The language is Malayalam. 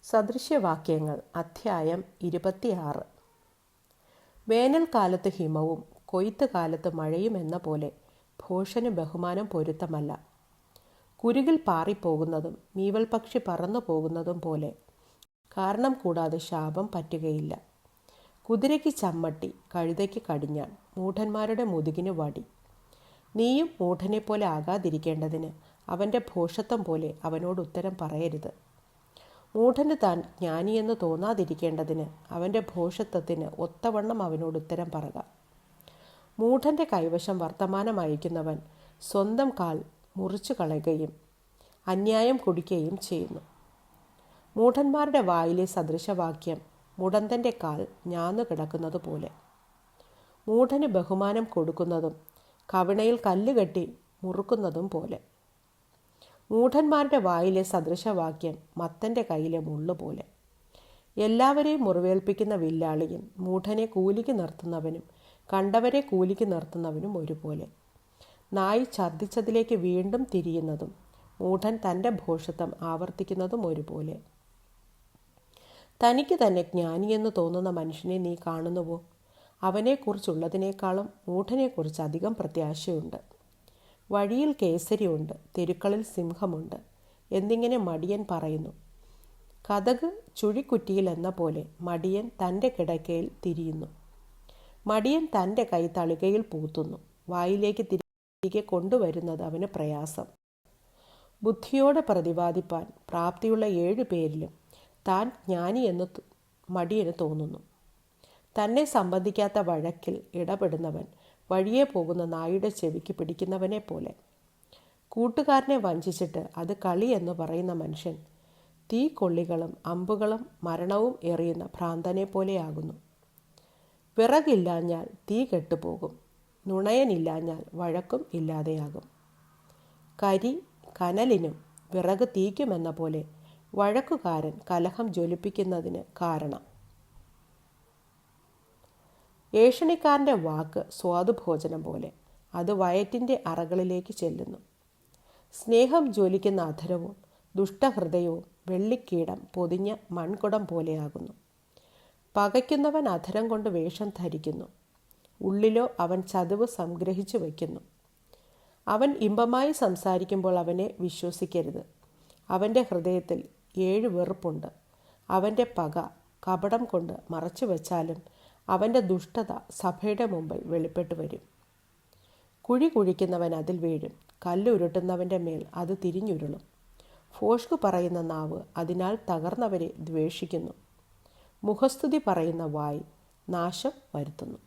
സദൃശ്യവാക്യങ്ങൾ അധ്യായം 26. വേനൽക്കാലത്ത് ഹിമവും കൊയ്ത്ത് കാലത്ത് മഴയും എന്ന പോലെ ഭോഷന് ബഹുമാനം പൊരുത്തമല്ല. കുരുകിൽ പാറിപ്പോകുന്നതും മീവൽ പക്ഷി പറന്നു പോകുന്നതും പോലെ കാരണം കൂടാതെ ശാപം പറ്റുകയില്ല. കുതിരയ്ക്ക് ചമ്മട്ടി, കഴുതയ്ക്ക് കടിഞ്ഞാൺ, മൂഢന്മാരുടെ മുതുകിന് വടി. നീയും മൂഢനെപ്പോലെ ആകാതിരിക്കേണ്ടതിന് അവൻ്റെ ഭോഷത്വം പോലെ അവനോട് ഉത്തരം പറയരുത്. മൂഢന് താൻ ജ്ഞാനിയെന്ന് തോന്നാതിരിക്കേണ്ടതിന് അവൻ്റെ ഭോഷത്വത്തിന് ഒത്തവണ്ണം അവനോട് ഉത്തരം പറക. മൂഢൻ്റെ കൈവശം വർത്തമാനം അയക്കുന്നവൻ സ്വന്തം കാൽ മുറിച്ചു കളയുകയും അന്യായം കുടിക്കുകയും ചെയ്യുന്നു. മൂഢന്മാരുടെ വായിലെ സദൃശവാക്യം മുടന്തൻ്റെ കാൽ ഞാന്നു കിടക്കുന്നത് പോലെ. മൂഢന് ബഹുമാനം കൊടുക്കുന്നതും കവിണയിൽ കല്ലുകെട്ടി മുറുക്കുന്നതും പോലെ. മൂഢന്മാരുടെ വായിലെ സദൃശവാക്യം മത്തൻ്റെ കയ്യിലെ മുള്ളുപോലെ. എല്ലാവരെയും മുറിവേൽപ്പിക്കുന്ന വില്ലാളിയും മൂഢനെ കൂലിക്ക് നിർത്തുന്നവനും കണ്ടവരെ കൂലിക്ക് നിർത്തുന്നവനും ഒരുപോലെ. നായി ഛർദ്ദിച്ചതിലേക്ക് വീണ്ടും തിരിയുന്നതും മൂഢൻ തൻ്റെ ഭോഷത്വം ആവർത്തിക്കുന്നതും ഒരുപോലെ. തനിക്ക് തന്നെ ജ്ഞാനിയെന്ന് തോന്നുന്ന മനുഷ്യനെ നീ കാണുന്നുവോ? അവനെക്കുറിച്ചുള്ളതിനേക്കാളും മൂഢനെക്കുറിച്ച് അധികം പ്രത്യാശയുണ്ട്. വഴിയിൽ കേസരിയുണ്ട്, തെരുക്കളിൽ സിംഹമുണ്ട് എന്നിങ്ങനെ മടിയൻ പറയുന്നു. കതക് ചുഴിക്കുറ്റിയിൽ എന്ന പോലെ മടിയൻ തൻ്റെ കിടക്കയിൽ തിരിയുന്നു. മടിയൻ തൻ്റെ കൈ തളികയിൽ പൂത്തുന്നു. വായിലേക്ക് തിരികെ കൊണ്ടുവരുന്നത് അവന് പ്രയാസം. ബുദ്ധിയോടെ പ്രതിപാദിപ്പാൻ പ്രാപ്തിയുള്ള 7 പേരിലും താൻ ജ്ഞാനിയെന്ന് മടിയന് തോന്നുന്നു. തന്നെ സംബന്ധിക്കാത്ത വഴക്കിൽ ഇടപെടുന്നവൻ വഴിയെ പോകുന്ന നായുടെ ചെവിക്ക് പിടിക്കുന്നവനെ പോലെ. കൂട്ടുകാരനെ വഞ്ചിച്ചിട്ട് അത് കളി എന്ന് പറയുന്ന മനുഷ്യൻ തീക്കൊള്ളികളും അമ്പുകളും മരണവും എറിയുന്ന ഭ്രാന്തനെ പോലെയാകുന്നു. വിറകില്ലാഞ്ഞാൽ തീ കെട്ടുപോകും, നുണയനില്ലാഞ്ഞാൽ വഴക്കും ഇല്ലാതെയാകും. കരി കനലിനും വിറക് തീക്കുമെന്ന പോലെ വഴക്കുകാരൻ കലഹം ജ്വലിപ്പിക്കുന്നതിന് കാരണം. ഏഷണിക്കാരൻ്റെ വാക്ക് സ്വാദുഭോജനം പോലെ, അത് വയറ്റിൻ്റെ അറകളിലേക്ക് ചെല്ലുന്നു. സ്നേഹം ജ്വലിക്കുന്ന അധരവും ദുഷ്ടഹൃദയവും വെള്ളിക്കീടം പൊതിഞ്ഞ മൺകുടം പോലെയാകുന്നു. പകയ്ക്കുന്നവൻ അധരം കൊണ്ട് വേഷം ധരിക്കുന്നു, ഉള്ളിലോ അവൻ ചതിവ് സംഗ്രഹിച്ചു വയ്ക്കുന്നു. അവൻ ഇമ്പമായി സംസാരിക്കുമ്പോൾ അവനെ വിശ്വസിക്കരുത്. അവൻ്റെ ഹൃദയത്തിൽ 7 വെറുപ്പുണ്ട്. അവൻ്റെ പക കപടം കൊണ്ട് മറച്ചു വച്ചാലും അവൻ്റെ ദുഷ്ടത സഭയുടെ മുമ്പിൽ വെളിപ്പെട്ടു വരും. കുഴി കുഴിക്കുന്നവൻ അതിൽ വീഴും, കല്ലുരുട്ടുന്നവൻ്റെ മേൽ അത് തിരിഞ്ഞുരുളും. ഭോഷ്ക് പറയുന്ന നാവ് അതിനാൽ തകർന്നവരെ ദ്വേഷിക്കുന്നു. മുഖസ്തുതി പറയുന്ന വായ് നാശം വരുത്തുന്നു.